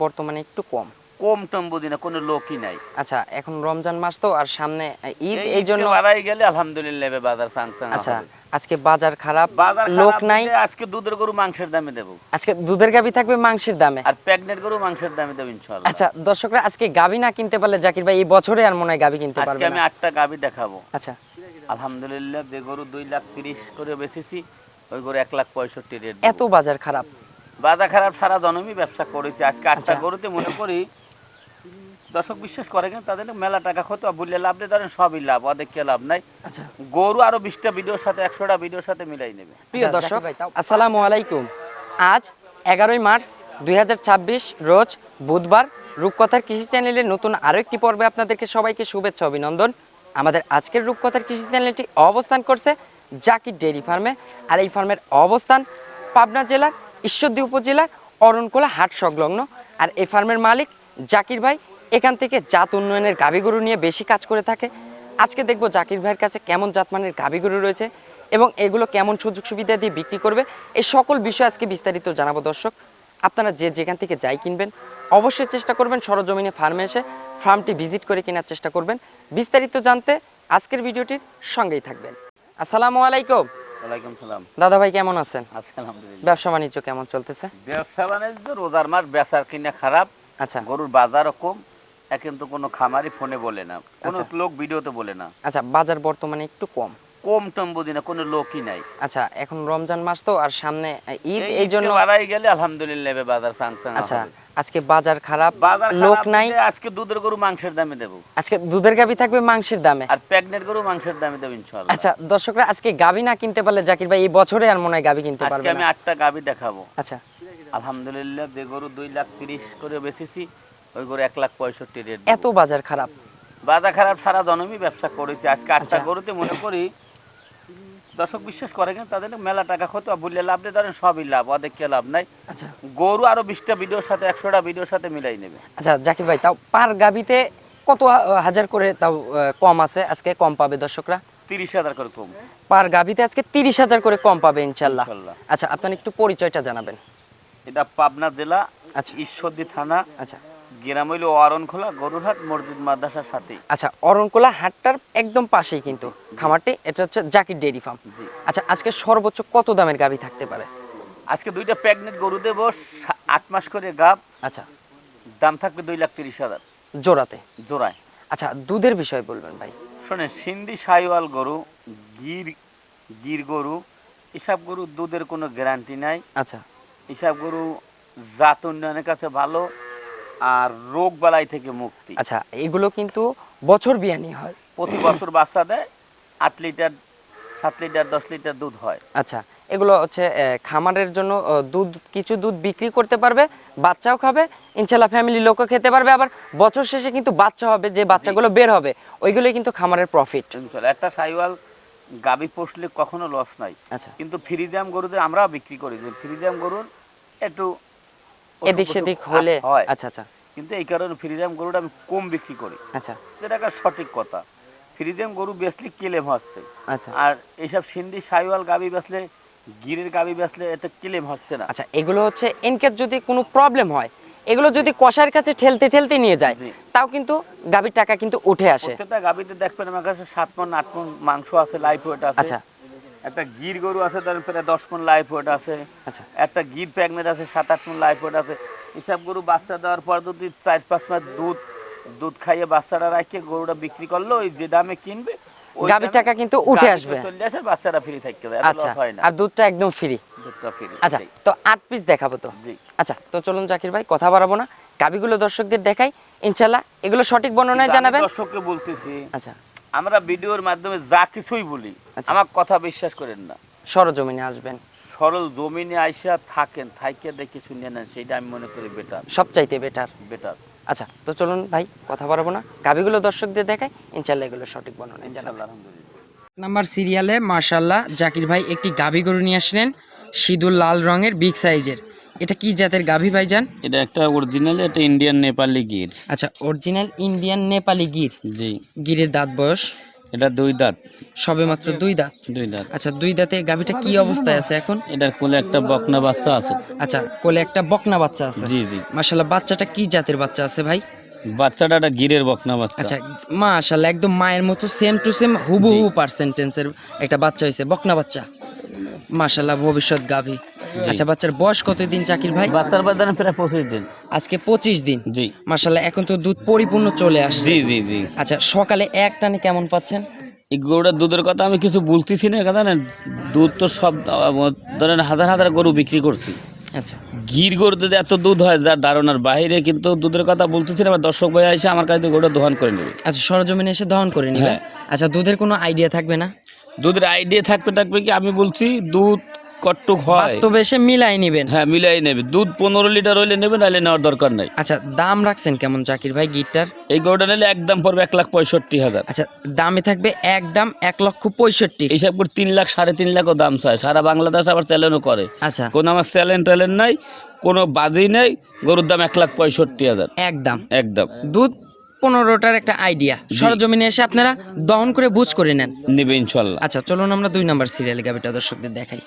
বর্তমানে একটু কম। কম টম বুঝি না, কোনো লোকই নাই। আচ্ছা, এখন রমজান মাস তো, আর সামনে ঈদ, এই এই জন্য বাড়াই গেলে আলহামদুলিল্লাহ এবার বাজার চাংচাং আচ্ছা হবে। আজকে বাজার খারাপ, বাজার লোক খারাপ নাই। বলতে আজকে দুধের গরু মাংসের দামে দেবো, আজকে দুধের গাভী থাকবে মাংসের দামে, আর প্রেগনেন্ট গরু মাংসের দামে দেবো ইনশাআল্লাহ। আচ্ছা দর্শকরা, আজকে গাভী না কিনতে পারলে জাকির ভাই এই বছরে আর মনে হয় গাভী কিনতে আজকে পারবে আমি না। 8টা গাভী দেখাবো। আচ্ছা, আলহামদুলিল্লাহ যে গরু 2,30,000 করে বেচেছি, ওই গরু 1,65,000 রেট। এত বাজার খারাপ? বাজার খারাপ, সারা জনমই ব্যবসা করেছি। আজকে 8টা আচ্ছা। গরুতে মনে করি দর্শক বিশ্বাস করে কিন্তু তাদের মেলা টাকা হতো, বললে লাভ নেই, ধরেন সবই লাভ, অদেরকে লাভ নাই। আচ্ছা, গরু আরো 20টা ভিডিওর সাথে 100টা ভিডিওর সাথে মিলাই নেবে। প্রিয় দর্শক আসসালামু আলাইকুম। আজ 11ই মার্চ 2026 রোজ বুধবার, রূপকথার কৃষি চ্যানেলের নতুন আরো একটি পর্বে আপনাদেরকে সবাইকে শুভেচ্ছা অভিনন্দন। আমাদের আজকের রূপকথার কৃষি চ্যানেলটি অবস্থান করছে জাকির ডেইরি ফার্মে, আর এই ফার্মের অবস্থান পাবনা জেলার ঈশ্বরদী উপজেলার অরণকোলা হাট সংলগ্ন। আর এই ফার্মের মালিক জাকির ভাই এখান থেকে জাত উন্নয়নের গাভী গরু নিয়ে বেশি কাজ করে থাকে। আজকে দেখবো জাকির ভাইয়ের কাছে কেমন জাতমানের গাভী গরু রয়েছে এবং এগুলো কেমন সুযোগ সুবিধা দিয়ে বিক্রি করবে, এই সকল বিষয় আজকে বিস্তারিত জানাবো। দর্শক, আপনারা যে যেখান থেকে যাই কিনবেন অবশ্যই চেষ্টা করবেন সরজমিনে ফার্মে এসে ফার্মটি ভিজিট করে কেনার চেষ্টা করবেন। বিস্তারিত জানতে আজকের ভিডিওটির সঙ্গেই থাকবেন। আসসালামু আলাইকুম। ওয়ালাইকুম সালাম। দাদা ভাই কেমন আছেন? আচ্ছা, আলহামদুলিল্লাহ। ব্যবসা বাণিজ্য কেমন চলতেছে? ব্যবসা বাণিজ্য রোজার মাস, বেচার কিনা খারাপ। আচ্ছা গরুর বাজারও কম, কিন্তু কোনো খামারি ফোনে বলে না, কোনো আচ্ছা। লোক ভিডিওতে বলে না। আচ্ছা, বাজার বর্তমানে একটু কম। কম টম বুঝি না, কোনো লোকই নাই। আচ্ছা, এখন রমজান মাস তো, আর সামনে ঈদ, এই জন্য বাড়াই গেলে আলহামদুলিল্লাহ এবার বাজার চাংচাং আচ্ছা হবে। আজকে বাজার খারাপ, বাজার লোক খারাপ নাই। বলতে আজকে দুধের গরু মাংসের দামে দেবো, আজকে দুধের গাভী থাকবে মাংসের দামে, আর প্রেগনেন্ট গরু মাংসের দামে দেবো ইনশাআল্লাহ। আচ্ছা দর্শকরা, আজকে গাভী না কিনতে পারলে জাকির ভাই এই বছরে আর মনে হয় গাভী কিনতে আজকে পারবে আমি না। 8টা গাভী দেখাবো। আচ্ছা, আলহামদুলিল্লাহ যে গরু 2,30,000 করে বেচেছি, ওই গরু 1,65,000 রেট। এত বাজার খারাপ? বাজার খারাপ, সারা জনমই ব্যবসা করেছি। আজকে 8টা আচ্ছা। গরুতে মনে করি দর্শক বিশ্বাস করে কিন্তু তাদের মেলা টাকা হতো, বললে লাভ নেই, ধরেন সবই লাভ, অদেরকে লাভ নাই। আচ্ছা, গরু আরো 20টা ভিডিওর সাথে 100টা ভিডিওর সাথে মিলাই নেবে। আচ্ছা জাকির ভাই, তাও পার গাভীতে কত হাজার করে তাও কম আছে? আজকে কম পাবে দর্শকরা? 30,000 করে কম পার গাভীতে আজকে 30,000 করে কম পাবে ইনশাল্লাহ। ইনশাআল্লাহ। আচ্ছা, আপনার একটু পরিচয়টা জানাবেন। এটা পাবনা জেলা, আচ্ছা ঈশ্বরদী থানা, আচ্ছা গ্রাম হইল অরণখোলা, গরুরহাট, মসজিদ মাদ্রাসার সাথে। আচ্ছা, অরণকোলা হাটটার একদম পাশেই কিন্তু খামারটি, এটা হচ্ছে জাকির ডেইরি ফার্ম। জি। আচ্ছা, আজকে সর্বোচ্চ কত দামের গাভী থাকতে পারে? আজকে 2টা প্রেগনেন্ট গরু দেবো, 8 মাস করে গাব, আচ্ছা, দাম থাকবে 2,30,000 জোড়াতে? জোড়ায়। আচ্ছা, দুধের বিষয় বলবেন ভাই। শোনেন, সিন্ধি সাইওয়াল গরু, গির গির গরু, এসব গরু দুধের কোনো গ্যারান্টি নাই। আচ্ছা এসব গরু জাত উন্নয়নের কাছে ভালো, আর রোগ বালাই থেকে মুক্তি। আচ্ছা, এগুলো কিন্তু বছর বিয়ানি হয়, প্রতি বছর বাচ্চা দেয়, 8 লিটার 7 লিটার 10 লিটার দুধ হয়। আচ্ছা, এগুলো হচ্ছে খামারের জন্য দুধ, কিছু দুধ বিক্রি করতে পারবে, বাচ্চাও খাবে ইনশাল্লাহ, ফ্যামিলির লোকও খেতে পারবে, আবার বছর শেষে কিন্তু বাচ্চা হবে, যে বাচ্চাগুলো বের হবে ওইগুলোই কিন্তু খামারের প্রফিট। একটা সাইওয়াল গাবি পোষলে কখনো লস নাই। আচ্ছা, কিন্তু ফ্রিজিয়াম গরুদের আমরাও বিক্রি করি, যে ফ্রিজিয়াম গরুর একটু এদিক সেদিক হলে হয়। আচ্ছা আচ্ছা কিন্তু এই কারণে ফ্রিজিয়াম গরুটা আমি কম বিক্রি করি। আচ্ছা যেটা একটা সঠিক কথা। ফ্রিজিয়াম গরু বেচলে ক্লেম হচ্ছে, আচ্ছা আর এইসব সিন্ধি সাইওয়াল গাবি বেচলে, গিরের গাবি বেচলে এটা ক্লেম হচ্ছে না। আচ্ছা, এগুলো হচ্ছে ইনকেস যদি কোনো প্রবলেম হয়, এগুলো যদি কষার কাছে ঠেলতে ঠেলতে নিয়ে যায়, জি। তাও কিন্তু গাভীর টাকা কিন্তু উঠে আসে। প্রত্যেকটা গাবিতে দেখবেন আমার কাছে 7 মণ 8 মণ মাংস আছে, লাইফ ওয়েট আছে। আচ্ছা একটা গির গরু আছে, তার প্রায় 10 মণ লাইফ ওয়েট আছে। আচ্ছা একটা গির প্রেগনেন্ট আছে, 7-8 মণ লাইফ ওয়েট আছে। এসব গরু বাচ্চা দেওয়ার পর যদি 4-5 মাস দুধ খাইয়ে বাচ্চাটা রাখে গরুটা বিক্রি করলো, ওই যে দামে কিনবে ওই গাভীর দামে টাকা কিন্তু উঠে গাভী আসবে, চলে আসে, বাচ্চাটা ফ্রি থাকতে যায়, আচ্ছা, লস হয় না। আর দুধটা একদম ফ্রি। দুধটা ফ্রি। আচ্ছা, তো 8 পিস দেখাবো তো? জি। আচ্ছা, তো চলুন জাকির ভাই, কথা বাড়াবো না, গাভীগুলো দর্শকদের দেখাই ইনশাল্লাহ, এগুলো সঠিক বর্ণনায় কিন্তু আমি জানাবেন। দর্শককে বলতেছি, আচ্ছা আমরা ভিডিওর মাধ্যমে যা কিছুই বলি, আচ্ছা। আমার কথা বিশ্বাস করেন না। সরজমিনে আসবেন, সরল জমিনে আইসা থাকেন, থাইকে দেখে শুনিয়ে নেন, সেইটা আমি মনে করি বেটার। সবচাইতে বেটার। বেটার আচ্ছা, তো চলুন ভাই, কথা বাড়াবো না, গাভীগুলো দর্শকদের দেখাই ইনশাল্লাহ, এগুলো সঠিক বর্ণনায় জানাবেন। আলহামদুলিল্লাহ। নাম্বার সিরিয়ালে মাশাআল্লাহ জাকির ভাই একটি গাভী গরু নিয়ে আসলেন, সিঁদুর লাল রঙের, বিগ সাইজের। এটা কি জাতের গাভী ভাইজান? এটা একটা অরিজিনাল, এটা ইন্ডিয়ান নেপালি গির। আচ্ছা, অরিজিনাল ইন্ডিয়ান নেপালি গির। জি। গিরের দাঁত বয়স এটা 2 দাঁত। সবে মাত্র 2 দাঁত। 2 দাঁত। আচ্ছা 2 দাঁতে গাভীটা কি অবস্থায় আছে এখন? এটার কোলে একটা বকনা বাচ্চা আছে। আচ্ছা কোলে একটা বকনা বাচ্চা আছে। জি জি। মাশাআল্লাহ, বাচ্চাটা কি জাতের বাচ্চা আছে ভাই? বাচ্চাটা একটা গিরের বকনা বাচ্চা। আচ্ছা মাশাআল্লাহ, একদম মায়ের মতো সেম টু সেম হুবহু পার্সেন্টেন্সের একটা বাচ্চা হয়েছে, বকনা বাচ্চা। মাশাআল্লাহ, ভবিষ্যৎ গাভী। আচ্ছা বাচ্চার বয়স কতদিন জাকির ভাই? বাচ্চার বাচ্চা প্রায় 25 দিন। আজকে 25 দিন। জি মাশাআল্লাহ, এখন তো দুধ পরিপূর্ণ চলে আসছে। জি জি জি। আচ্ছা সকালে এক টানে কেমন পাচ্ছেন? এই গরুটার দুধের কথা আমি কিছু বলতেছি না, জানেন দুধ তো সব ধরেন হাজার হাজার গরু বিক্রি করছি। আচ্ছা গির গরু যদি এত দুধ হয় যার ধারণার বাইরে, কিন্তু দুধের কথা বলতেছি না, আমার দর্শক ভাই এসে আমার কাছে গরুটা দোহন করে নেবে। আচ্ছা সরজমিনে এসে দহন করে নিবে। হ্যাঁ। আচ্ছা দুধের কোনো আইডিয়া থাকবে না? দুধের আইডিয়া থাকবে কি, আমি বলছি দুধ কটটুক হয় বাস্তবে এসে মিলাই নিবেন। হ্যাঁ মিলাই নেবে। দুধ 15 লিটার হইলে নেবে, নাহলে নেওয়ার দরকার নাই। আচ্ছা দাম রাখছেন কেমন জাকির ভাই গিরটার? এই গরুটা নিলে একদম পড়বে 1,65,000। আচ্ছা দামে থাকবে একদম 1,65,000। এইসব করে 3 লাখ 3.5 লাখও দাম চায়। সারা বাংলাদেশ আবার চ্যালেঞ্জও করে। আচ্ছা কোনো আমার চ্যালেঞ্জ নাই, কোনো বাজি নেই। গরুর দাম 1,65,000 একদম। একদম। দুধ 15টার একটা আইডিয়া, সরজমিনে এসে আপনারা দহন করে বুঝ করে নেন। নেবে ইনশাল্লাহ। আচ্ছা চলুন আমরা 2 নম্বর সিরিয়ালে গাবিটা দর্শকদের দেখাই।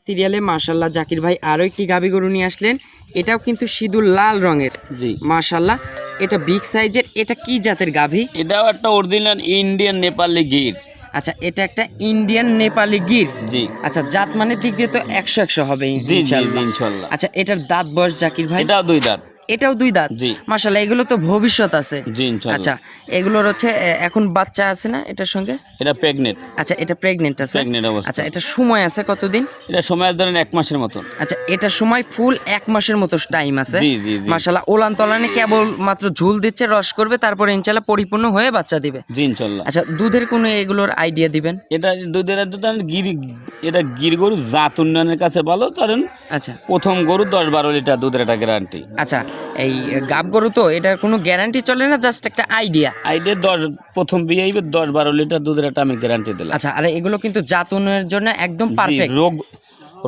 সিরিয়ালে মাশাআল্লাহ জাকির ভাই আরো একটি গাবি গরু নিয়ে আসলেন। এটাও কিন্তু সিঁদুর লাল রঙের। জি মাশাআল্লাহ, এটা বিগ সাইজের। এটা কি জাতের গাভি? এটাও একটা অরিজিনাল ইন্ডিয়ান নেপালি গির। আচ্ছা এটা একটা ইন্ডিয়ান নেপালি গির। জি আচ্ছা জাত মানে দিক দিয়ে তো 100 হবে জি জি ইনশাআল্লাহ। ইনশাল্লাহ। আচ্ছা এটার দাঁত বয়স জাকির ভাই? এটাও 2 দাঁত। এটাও 2 দাঁত। জি মাশাআল্লাহ, এগুলো তো ভবিষ্যৎ আছে। জি ইনশাল্লাহ। আচ্ছা এগুলোর হচ্ছে এখন বাচ্চা আছে না এটার সঙ্গে? এটা প্রেগনেন্ট। আচ্ছা এটা প্রেগনেন্ট আছে। প্রেগনেন্ট অবস্থা। আচ্ছা এটা সময় আছে কতদিন? এটা সময় ধরেন 1 মাসের মতো। আচ্ছা এটা সময় ফুল 1 মাসের মতো টাইম আছে। জি জি জি। মাশাআল্লাহ, ওলান তলানে কেবল মাত্র ঝুল দিচ্ছে, রস করবে, তারপরে ইনশাআল্লাহ পরিপূর্ণ হয়ে বাচ্চা দিবে। জি ইনশাল্লাহ। আচ্ছা দুধের কোনো এগুলোর আইডিয়া দিবেন? এটা দুধের গির, এটা গির গরু জাত উন্নয়নের কাছে ভালো। ধরেন আচ্ছা প্রথম গরু 10-12 লিটার দুধের একটা গ্যারান্টি। আচ্ছা এই গাব গরু তো এটার কোনো গ্যারান্টি চলে না, জাস্ট একটা আইডিয়া। আইডিয়া 10 প্রথম বিয়ে 10-12 লিটার দুধের একটা আমি গ্যারান্টি দিলাম। আচ্ছা আর এগুলো কিন্তু জাত উন্নয়নের জন্য একদম জি, পারফেক্ট।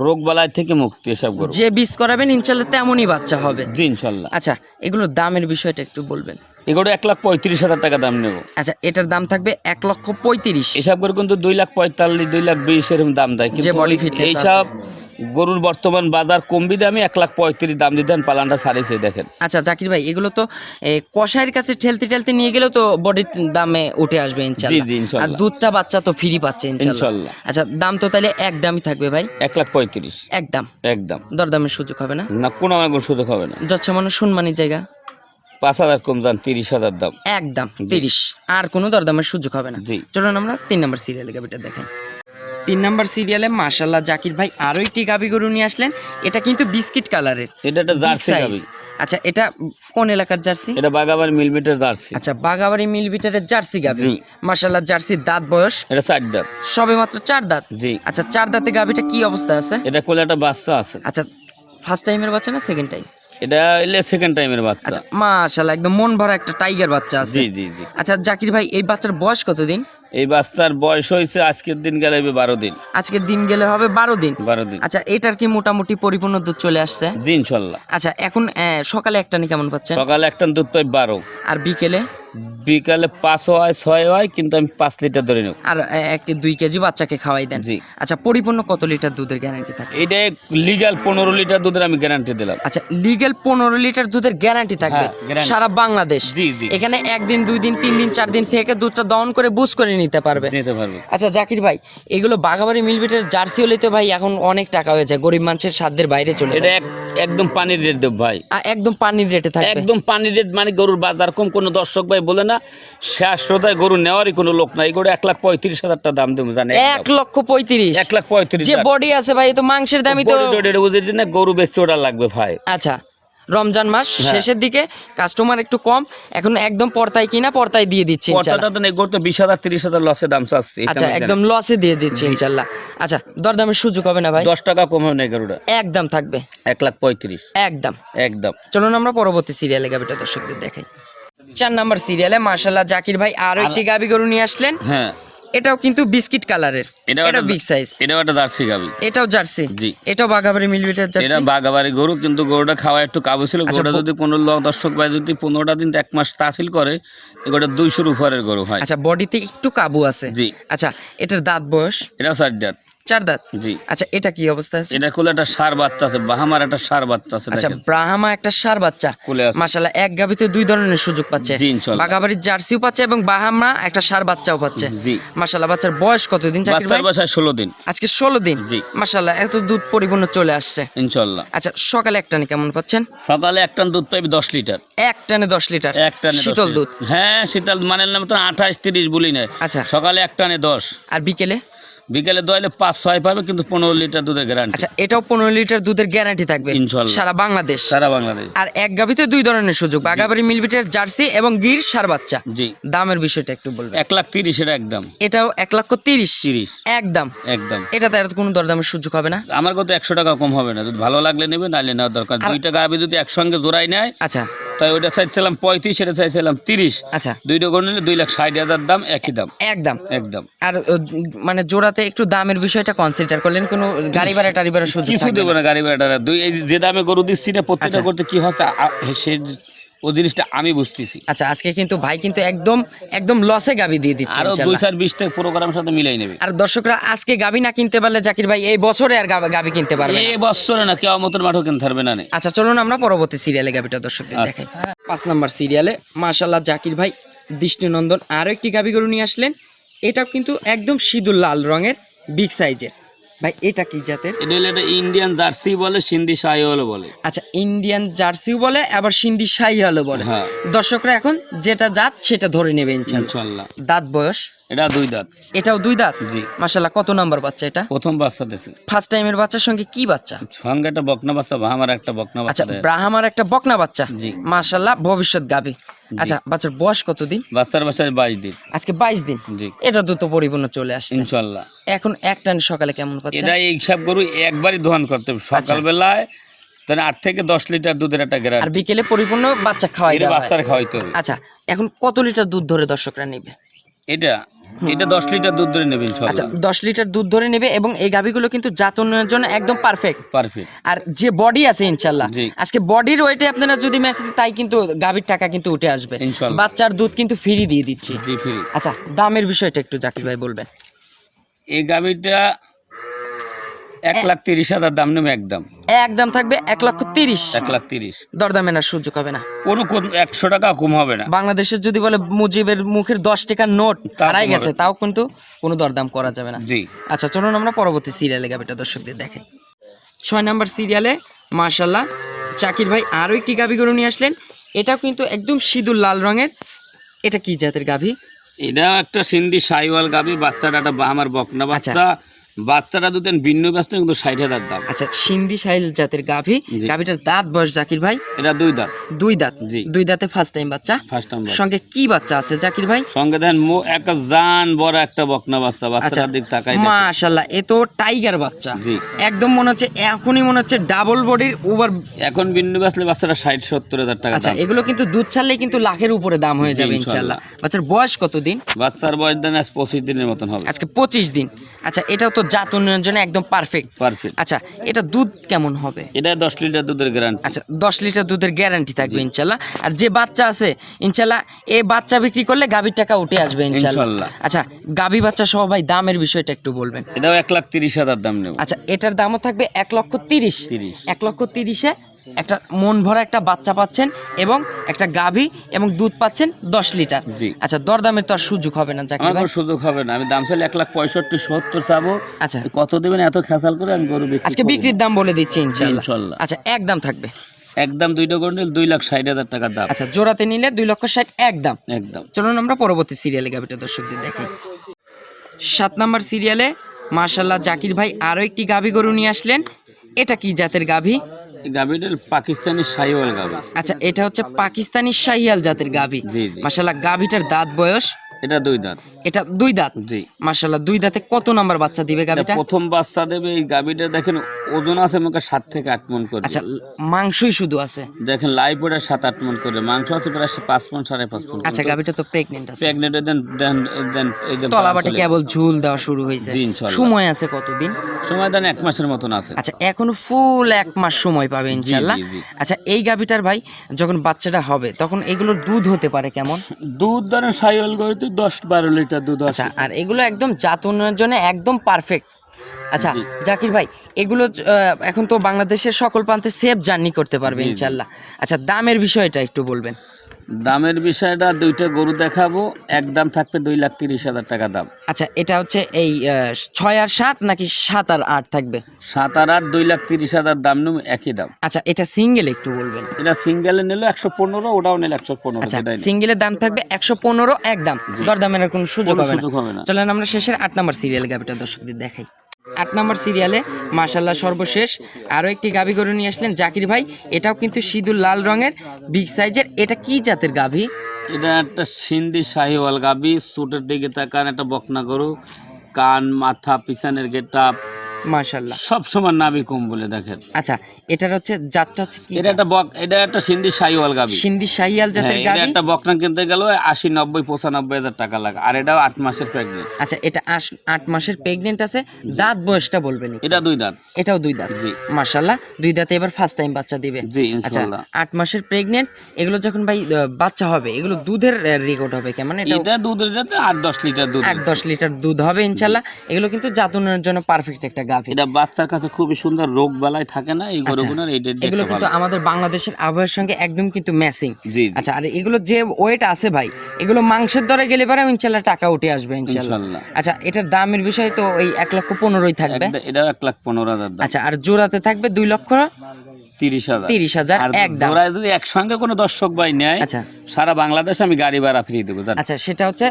রোগ বালাই থেকে মুক্তি এসব গরু। যে বীজ করাবেন ইনশাআল্লাহ তেমনই বাচ্চা হবে। জি ইনশাল্লাহ। আচ্ছা এগুলোর দামের বিষয়টা একটু বলবেন? এগুলো 1,35,000 টাকা দাম নেব। আচ্ছা এটার দাম থাকবে 1,35,000। এসব গরু কিন্তু 2,45,000 2,20,000 এরকম দাম দেয়, যে কিন্তু বডি ফিটনেস এইসব গরুর বর্তমান বাজার কমবি দামে 1,35,000 দাম দিতেন, পালানটা সারিছে দেখেন। আচ্ছা জাকির ভাই এগুলো তো কষাইয়ের কাছে ঠেলতে ঠেলতে নিয়ে গেলেও তো বডির দামে উঠে আসবে ইনশাআল্লাহ। জি, জি, ইনশাআল্লাহ। আর দুধটা বাচ্চা তো ফ্রি পাচ্ছে ইনশাআল্লাহ। ইনশাআল্লাহ। আচ্ছা দাম তো তাহলে একদমই থাকবে ভাই? 1,35,000 একদম। একদম। দরদামের সুযোগ হবে না? না কোনো আমার সুযোগ হবে না। যচ্ছা মানুষ সম্মানের জায়গা। 5,000 কম যান, 30,000 দাম। একদম 30, আর কোনো দরদামের সুযোগ হবে না। জি। চলুন আমরা 3 নম্বর সিরিয়ালে গাবিটা দেখাই। 3 নম্বর সিরিয়ালে মাশাআল্লাহ জাকির ভাই আরো একটি গাবি গরু নিয়ে আসলেন। এটা কিন্তু বিস্কিট কালারের। এটা একটা জার্সি Big size। গাবি। আচ্ছা এটা কোন এলাকার জার্সি? এটা বাগাবাড়ি মিলমিটার জার্সি। আচ্ছা বাগাবাড়ি মিল বিটারের জার্সি গাবি। জি। মাশাআল্লাহ জার্সির দাঁত বয়স? এটা 4 দাঁত। সবে মাত্র 4 দাঁত। জি। আচ্ছা 4 দাঁতে গাবিটা কি অবস্থা আছে? এটা কোলে একটা বাচ্চা আছে। আচ্ছা ফার্স্ট টাইমের বাচ্চা না সেকেন্ড টাইম? এটা এলে সেকেন্ড টাইমের বাচ্চা। আচ্ছা মাশাআল্লাহ একদম মন ভরা একটা টাইগার বাচ্চা আছে। জি জি জি। আচ্ছা জাকির ভাই এই বাচ্চার বয়স কতদিন? এই বাচ্চার বয়স হয়েছে আজকের দিন গেলে 12 দিন। আজকের দিন গেলে হবে 12 দিন। 12 দিন। আচ্ছা এটার কি মোটামুটি পরিপূর্ণ দুধ চলে আসছে? জি ইনশাল্লাহ। আচ্ছা এখন সকালে একটা নি কেমন পাচ্ছেন? সকালে একটা দুধ পাই 12, আর বিকেলে? বিকালে 5 হয় 6 হয়, কিন্তু আমি 5 লিটার ধরে নেব। আর 2 কেজি বাচ্চাকে খাওয়াই দেন? জি। আচ্ছা পরিপূর্ণ কত লিটার দুধের গ্যারান্টি থাকে? এটা লিগ্যাল 15 লিটার দুধের আমি গ্যারান্টি দিলাম। আচ্ছা লিগ্যাল 15 লিটার দুধের গ্যারান্টি থাকবে হ্যাঁ, guarantee। সারা বাংলাদেশ। জি, জি। এখানে 1 দিন 2 দিন 3 দিন 4 দিন থেকে দুধটা দহন করে বুঝ করে নিতে পারবে। নিতে পারবে। আচ্ছা জাকির ভাই এগুলো বাগাবাড়ি মিলবিটের জার্সি হলে তো ভাই এখন অনেক টাকা হয়ে যায়, গরিব মানুষের সাধ্যের বাইরে চলে এটা যায়। একদম পানির রেট দেব ভাই। একদম পানির রেটে থাকবে। একদম পানির রেট, মানে গরুর বাজার কম। কোনো দর্শক ভাই বলে না শ্বাসরোধায় গরু নেওয়ারই কোনো লোক নাই। গরু 1,35,000 টাকা দাম দেবো জানে। 1,35,000। 1,35,000 যে বডি আছে ভাই এ তো মাংসের দামই তো। বুঝেছি না, গরু বেশি ওটা লাগবে ভাই। আচ্ছা রমজান মাস হ্যাঁ। শেষের দিকে কাস্টমার একটু কম, এখন একদম পর্তায় কিনা পর্তায় দিয়ে দিচ্ছি ইনশাআল্লাহ। পর্দাটা তো নেই, গরু তো 20,000 30,000 লসে দাম চাচ্ছি। আচ্ছা একদম লসে দিয়ে দিচ্ছি ইনশাআল্লাহ। আচ্ছা দরদামের সুযোগ হবে না ভাই? 10 টাকা কম হবে না গরুটা। একদম থাকবে 1,35,000 একদম। একদম। চলুন আমরা পরবর্তী সিরিয়ালে গাবিটা দর্শকদের দেখাই। 4 নাম্বার সিরিয়ালে মাশাআল্লাহ জাকির ভাই আরো একটি গাবি গরু নিয়ে আসলেন। হ্যাঁ এটাও কিন্তু বিস্কিট কালারের, এটা বিগ সাইজ, এটাও একটা জার্সি গাবি, এটাও জার্সি, জি এটাও বাঘাবাড়ি মিলবিটার এটা জার্সি। বাগাবাড়ি গরু, কিন্তু গরুটা খাওয়া একটু কাবু ছিল। গরুটা যদি কোনো দর্শক ভাই যদি 15টা দিন 1 মাস তাসিল করে, এগুলো 200-র উপরের গরু হয়। আচ্ছা, বডিতে একটু কাবু আছে। জি। আচ্ছা, এটার দাঁত বয়স? এটাও 4 দাঁত। 4 দাঁত। জি। আচ্ছা, এটা কি অবস্থা আছে? এটা কোলে একটা ষাঁড় বাচ্চা আছে, বাহামার একটা ষাঁড় বাচ্চা আছে, আচ্ছা, দেখেন ব্রাহ্মা একটা ষাঁড় বাচ্চা কোলে আছে। মাশাআল্লাহ, এক গাবিতে 2 ধরনের সুযোগ পাচ্ছে। জি, ইনশাআল্লাহ। বাঘাবাড়ির জার্সিও পাচ্ছে এবং বাহামা একটা ষাঁড় বাচ্চাও পাচ্ছে। জি। মাশাআল্লাহ, বাচ্চার বয়স কতদিন জাকির ভাই? বাচ্চার বয়স 16 দিন। আজকে 16 দিন। জি। মাশাআল্লাহ, এত দুধ পরিপূর্ণ চলে আসছে ইনশাআল্লাহ। আচ্ছা, সকালে এক টানে কেমন পাচ্ছেন? সকালে এক টান দুধ পাইবে 10 লিটার। এক টানে 10 লিটার এক টানে 10 শীতল লিটার। দুধ। হ্যাঁ, শীতল মানে নাম তো 28-30 বলি না। আচ্ছা। সকালে এক টানে 10, আর বিকেলে? বিকেলে দোয়াইলে 5-6 পাবে, কিন্তু 15 লিটার দুধের গ্যারান্টি। আচ্ছা, এটাও 15 লিটার দুধের গ্যারান্টি থাকবে ইনশাআল্লাহ। সারা বাংলাদেশ। সারা বাংলাদেশ। আর এক গাবিতে 2 ধরনের সুযোগ, বাঘাবাড়ি মিলবিটের জার্সি এবং গির ষাঁড় বাচ্চা। জি। দামের বিষয়টা একটু বলবেন। 1,30,000 এটা একদম। এটাও 1,30,000 30 একদম। একদম। এটাতে আর কোনো দরদামের সুযোগ হবে না? আমার কত 100 টাকা কম হবে না, যদি ভালো লাগলে নেবে, নাইলে নেওয়ার দরকার। 2টা গাবি যদি একসঙ্গে জোড়াই নেয়, আচ্ছা তাই ওইটা চাইছিলাম 35, সেটা চাইছিলাম 30। আচ্ছা, 2টা গরু নিলে 2,60,000 দাম, একই দাম একদম। একদম। আর মানে জোড়াতে একটু দামের বিষয়টা কনসিডার করলেন, কোনো গাড়ি ভাড়া টাড়ি ভাড়া সুযোগ কিছু থাকবে দেবো না? না গাড়ি ভাড়াটা। এই যে দামে গরু দিচ্ছি না, প্রত্যেকটা আচ্ছা। করতে কি হচ্ছে সে ও জিনিসটা আমি বুঝতেছি। আচ্ছা, আজকে কিন্তু ভাই কিন্তু একদম একদম লসে গাবি দিয়ে দিচ্ছে আরো ইনশাআল্লাহ। 2-4-20টা প্রোগ্রামের সাথে মিলাই নেবে। আর দর্শকরা আজকে গাবি না কিনতে পারলে জাকির ভাই এই বছরে আর গাবি কিনতে পারবে না। এই বছরে না, কেউ মতন মাঠও কিনতে পারবে না। আচ্ছা, চলুন আমরা পরবর্তী সিরিয়ালে গাবিটা দর্শকদের আচ্ছা। দেখাই। 5 নম্বর সিরিয়ালে মাশাআল্লাহ জাকির ভাই দৃষ্টিনন্দন আরো একটি গাবি গরু নিয়ে আসলেন। এটাও কিন্তু একদম সিঁদুর লাল রঙের, বিগ সাইজের। ভাই এটা কি জাতের? এটা হলো একটা ইন্ডিয়ান জার্সি বলে, সিন্ধি শাহিওয়াল বলে। আচ্ছা, ইন্ডিয়ান জার্সিও বলে, আবার সিন্ধি শাহিওয়ালও বলে। হ্যাঁ। দর্শকরা এখন যেটা জাত সেটা ধরে নেবে ইনশাআল্লাহ। ইনশাআল্লাহ। দাঁত বয়স? এটা 2 দাঁত। এটাও 2 দাঁত। জি। মাশাআল্লাহ, কত নাম্বার বাচ্চা এটা? প্রথম বাচ্চা দিছে। ফার্স্ট টাইমের বাচ্চার সঙ্গে কি বাচ্চা? সঙ্গে একটা বকনা বাচ্চা, আমার একটা বকনা আচ্ছা, বাচ্চা। ব্রাহ্মার একটা বকনা বাচ্চা। জি। মাশাআল্লাহ, ভবিষ্যৎ গাবি। আচ্ছা, বাচ্চার বয়স কতদিন? বাচ্চার বয়স 22 দিন। আজকে 22 দিন। জি। এটা দ্রুত পরিপূর্ণ চলে আসছে ইনশাআল্লাহ। এখন এক টান সকালে কেমন পাচ্ছেন? এটা এই সব গরু একবারই দোহান করতে হবে সকালবেলায়, তাহলে 8 থেকে 10 লিটার দুধের একটা আর গ্যারান্টি। বিকেলে পরিপূর্ণ বাচ্চা খাওয়াই দেওয়া হয়। বাচ্চার খাওয়াইতে হবে। আচ্ছা, এখন কত লিটার দুধ ধরে দর্শকরা নেবে? এটা 10 লিটার দুধ ধরে নেবে আচ্ছা, ইনশাআল্লাহ। 10 লিটার দুধ ধরে নেবে এবং এই গাভিগুলো কিন্তু জাত উন্নয়নের জন্য একদম পারফেক্ট। পারফেক্ট। আর যে বডি আছে ইনশাআল্লাহ, জি। আজকে বডির ওয়েটে আপনারা যদি ম্যাচ তাই কিন্তু গাভির টাকা কিন্তু উঠে আসবে ইনশাআল্লাহ। বাচ্চার দুধ কিন্তু ফ্রি দিয়ে দিচ্ছি। জি ফ্রি। আচ্ছা, দামের বিষয়টা একটু জাকির ভাই বলবেন। এই গাভিটা 1,30,000 দাম নেবে একদম। একদম থাকবে 1,30,000। 1,30,000 দরদামের আর সুযোগ হবে না। কোনো 100 টাকা কম হবে না। বাংলাদেশের যদি বলে মুজিবের মুখের 10 টাকার নোট তা হারাই কম গেছে, হবে। তাও কিন্তু কোনো দরদাম করা যাবে না। জি। আচ্ছা, চলুন আমরা পরবর্তী সিরিয়ালে গাবিটা দর্শকদের দেখাই। 6 নাম্বার সিরিয়ালে মাশাআল্লাহ জাকির ভাই আরো একটি গাভি গরু নিয়ে আসলেন। এটাও কিন্তু একদম সিঁদুর লাল রঙের। এটা কি জাতের গাভি? এটা একটা সিন্ধি শাহিওয়াল গাভি, বাচ্চাটা একটা আমার বকনা বাচ্চা। বাচ্চাটা দুদিন ভিন্ন ব্যস্ত, কিন্তু 60,000 দাম। আচ্ছা, সিন্ধি শাহিল জাতের গাভি। জি। গাভিটার দাঁত বয়স জাকির ভাই? এটা 2 দাঁত। 2 দাঁত। জি। 2 দাঁতে ফার্স্ট টাইম বাচ্চা। First time. সঙ্গে কি বাচ্চা আছে জাকির ভাই? সঙ্গে দেন একটা জান বড় একটা বকনা বাচ্চা। আচ্ছা, বাচ্চাটার দিক তাকাই দেখেন। মাশাআল্লাহ, এ তো টাইগার বাচ্চা। জি। একদম মনে হচ্ছে এখনই মনে হচ্ছে ডাবল বডির ওভার। এখন ভিন্ন ব্যস্ত বাচ্চাটা 60-70,000 টাকা আচ্ছা, দাম। এগুলো কিন্তু দুধ ছাড়লেই কিন্তু লাখের উপরে দাম হয়ে জি, যাবে ইনশাআল্লাহ। ইনশাআল্লাহ। বাচ্চার বয়স কতদিন? বাচ্চার বয়স দেন আজ 25 দিনের মতন হবে। আজকে 25 দিন। আচ্ছা, এটাও তো জাত উন্নয়নের জন্য একদম পারফেক্ট। পারফেক্ট। আচ্ছা, এটা দুধ কেমন হবে? এটা 10 লিটার দুধের গ্যারান্টি। আচ্ছা, 10 লিটার দুধের গ্যারান্টি থাকবে ইনশাআল্লাহ। আর যে বাচ্চা আছে ইনশাআল্লাহ, এই বাচ্চা বিক্রি করলে গাভীর টাকা উঠে আসবে ইনশাআল্লাহ। ইনশাআল্লাহ। আচ্ছা, গাভী বাচ্চা সহ ভাই দামের বিষয়টা একটু বলবেন। এটাও 1,30,000 দাম নেব। আচ্ছা, এটার দামও থাকবে 1,30,000। 30। 1,30,000-এ একটা মন ভরা একটা বাচ্চা পাচ্ছেন এবং একটা গাভী এবং দুধ পাচ্ছেন 10 লিটার। জি। আচ্ছা, দরদামের তো আর সুযোগ হবে না জাকির আমার ভাই। কোনো সুযোগ হবে না। আমি দাম চাইলে 1,65,70 চাবো। আচ্ছা, কত দেবেন এত খেসাল করে আমি গরু বিক্রি আজকে করবো। বিক্রির দাম বলে দিচ্ছি ইনশাআল্লাহ। ইনশাআল্লাহ। আচ্ছা, একদম থাকবে। একদম 2টা গরু নিলে 2,60,000 টাকার দাম। আচ্ছা, জোড়াতে নিলে 2,60,000 একদম। একদম। চলুন আমরা পরবর্তী সিরিয়ালে গাভিটা দর্শকদের দেখাই। 7 নাম্বার সিরিয়ালে মাশাআল্লাহ জাকির ভাই আরো একটি গাভি গরু নিয়ে আসলেন। এটা কি জাতের গাভি? এই গাভিটা পাকিস্তানি শাহিওয়াল গাভি। আচ্ছা, এটা হচ্ছে পাকিস্তানি শাহিয়াল জাতের গাভি। জি, জি। মাশাআল্লাহ, গাভিটার দাঁত বয়স? এটা 2 দাঁত। এটা 2 দাঁত। জি। মাশাআল্লাহ, 2 দাঁতে কত নাম্বার বাচ্চা দিবে এটা গাভিটা? প্রথম বাচ্চা দেবে। এই গাভিটা দেখেন ওজন আছে আমাকে 7 থেকে 8 মণ করে। আচ্ছা, মাংসই শুধু আছে? দেখেন লাইভ ওটা 7-8 মণ করে, মাংস আছে প্রায় 5 মণ 5.5 মণ। আচ্ছা, গাভীটা তো প্রেগনেন্ট আছে? প্রেগনেন্ট দেন দেন দেন এই যে তলাবাটে কেবল ঝুল দেওয়া শুরু হয়েছে। জি, ইনশাআল্লাহ। সময় আছে কতদিন? সময় দেন 1 মাসের মতন আছে। আচ্ছা, এখনো ফুল 1 মাস সময় পাবে ইনশাআল্লাহ। জি। আচ্ছা, এই গাভীটার ভাই যখন বাচ্চাটা হবে তখন এগুলোর দুধ হতে পারে কেমন? দুধ ধরেন সাইওয়াল গরুতে 10-12 লিটার দুধ আছে। আচ্ছা, আর এগুলো একদম জাত উন্নয়নের জন্য একদম পারফেক্ট। আচ্ছা জি। জাকির ভাই, এগুলো এখন তো বাংলাদেশের সকল প্রান্তে সেফ জার্নি করতে পারবে জি, জি। ইনশাআল্লাহ। আচ্ছা, দামের বিষয়টা একটু বলবেন? দামের বিষয়টা, দুইটা গরু দেখাবো, একদম থাকবে 2,30,000 টাকা দাম। আচ্ছা, এটা হচ্ছে এই 6 আর 7 নাকি 7 আর 8 থাকবে? 7 আর 8 2,30,000 দাম নেব, একই দাম। আচ্ছা, এটা সিঙ্গেল একটু বলবেন? এটা সিঙ্গেলে নিলে 115, ওটাও নিলে 115। আচ্ছা, যেটাই নিলে। সিঙ্গেলের দাম থাকবে 115 একদম, দরদামের আর কোনো সুযোগ কোনো হবে সুযোগ হবে না। না। চলেন আমরা শেষের 8 নাম্বার সিরিয়াল গাভিটা দর্শকদের দেখাই। 8 নাম্বার সিরিয়ালে মাশাআল্লাহ সর্বশেষ আরো একটি গাভি গরু নিয়ে আসলেন জাকির ভাই। এটাও কিন্তু সিঁদুর লাল রঙের, বিগ সাইজের। এটা কি জাতের গাভি? এটা একটা সিন্ধি শাহিওয়াল গাবি, সুটের দিকে তাকান, একটা বকনা গরু, কান, মাথা, পিছনের গেটআপ মাশাআল্লাহ। সব সময় নাভি কম বলে দেখেন। আচ্ছা, এটার হচ্ছে জাতটা হচ্ছে কি? এটা একটা এটা একটা সিন্ধি শাহিওয়াল গাবি। সিন্ধি শাহিয়াল জাতের এটা গাভি। একটা বকনা কিনতে গেল 80, 90, 95,000 টাকা লাগে, আর এটাও 8 মাসের প্রেগনেন্ট। আচ্ছা, এটা 8 মাসের প্রেগনেন্ট আছে। দাঁত বয়সটা বলবেন? এটা 2 দাঁত। এটাও 2 দাঁত। জি। মাশাআল্লাহ, 2 দাঁতে এবার ফার্স্ট টাইম বাচ্চা দিবে। জি, আচ্ছা, ইনশাআল্লাহ। 8 মাসের প্রেগনেন্ট। এগুলো যখন ভাই বাচ্চা হবে, এগুলো দুধের রেকর্ড হবে কেমন? এটা দুধের যাতে 8-10 লিটার দুধ। 8-10 লিটার দুধ হবে ইনশাআল্লাহ। এগুলো কিন্তু জাতনের জন্য পারফেক্ট একটা গাভী। এটা বাচ্চার কাছে খুবই সুন্দর, রোগ বালাই থাকে না এই গরুগুলোর। এগুলো কিন্তু আমাদের বাংলাদেশের আবহাওয়ার সঙ্গে একদম কিন্তু ম্যাচিং। জি। আচ্ছা, আর এগুলো যে ওয়েট আছে ভাই, এগুলো মাংসের দরে গেলে পরে ইনশাআল্লাহ টাকা উঠে আসবে ইনশাআল্লাহ। আচ্ছা, এটার দামের বিষয় তো এই 1,15,000 থাকবে। এটা 1,15,000 দাম। আচ্ছা, আর জোড়াতে থাকবে 30,000। 2,30,000 আর একদম। জোড়ায় যদি একসঙ্গে কোনো দর্শক ভাই নেয়, আচ্ছা। সারা বাংলাদেশ আমি গাড়ি ভাড়া ফ্রি দেবো। আচ্ছা, সেটা হচ্ছে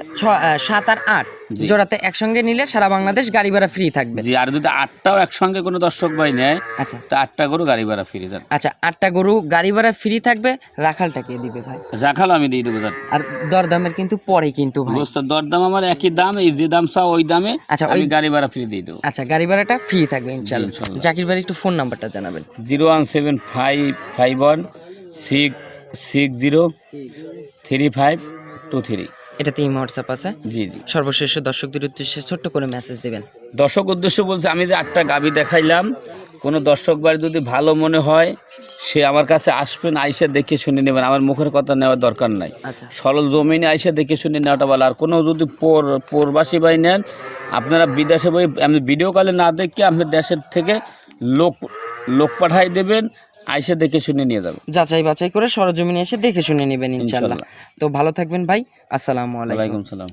7 আর 8 জি। জোড়াতে একসঙ্গে নিলে সারা বাংলাদেশ গাড়ি ভাড়া ফ্রি থাকবে। জি, আর যদি 8টাও একসঙ্গে কোনো দর্শক ভাই নেয়, আচ্ছা। তা 8টা গরু গাড়ি ভাড়া ফ্রি যাবে। আচ্ছা, 8টা গরু গাড়ি ভাড়া ফ্রি থাকবে। রাখালটা কে দিবে ভাই? রাখাল আমি দিয়ে দেবো। আর দরদামের কিন্তু পরে কিন্তু ভাই। বস্তার দরদাম আমার একই দাম, এই যে দাম চাও ওই দামে। আচ্ছা, আমি গাড়ি ভাড়া ফ্রি দিয়ে দেবো। আচ্ছা, গাড়ি ভাড়াটা ফ্রি থাকবে ইনশাআল্লাহ। ইনশাআল্লাহ। জাকির ভাই একটু ফোন নাম্বারটা জানাবেন? 01751613523। এটাতে হোয়াটসঅ্যাপ আছে? জি। সর্বশেষ দর্শকদের উদ্দেশ্যে ছোট্ট করে মেসেজ দিবেন। দর্শক উদ্দেশ্য বলছে, আমি যে 8টা গাভি দেখাইলাম, কোনো দর্শক বাড়ি যদি ভালো মনে হয় সে আমার কাছে আসবেন, আইসা দেখে শুনে নেবেন। আমার মুখের কথা নেওয়ার দরকার নাই। আচ্ছা। সরল জমিনে আইসা দেখে শুনে নেওয়াটা ভালো। আর কোনো যদি পরবাসী ভাই নেন, আপনারা বিদেশে বই আমি ভিডিও কলে না দেখে আপনি দেশের থেকে লোক পাঠাই দেবেন, আইসা দেখে শুনে নিয়ে যাবেন। যাচাই বাছাই করে সরজমিনে এসে দেখে শুনে নেবেন ইনশাআল্লাহ। ইনশাআল্লাহ। তো ভালো থাকবেন ভাই। আসসালামু আলাইকুম। ওয়ালাইকুম সালাম।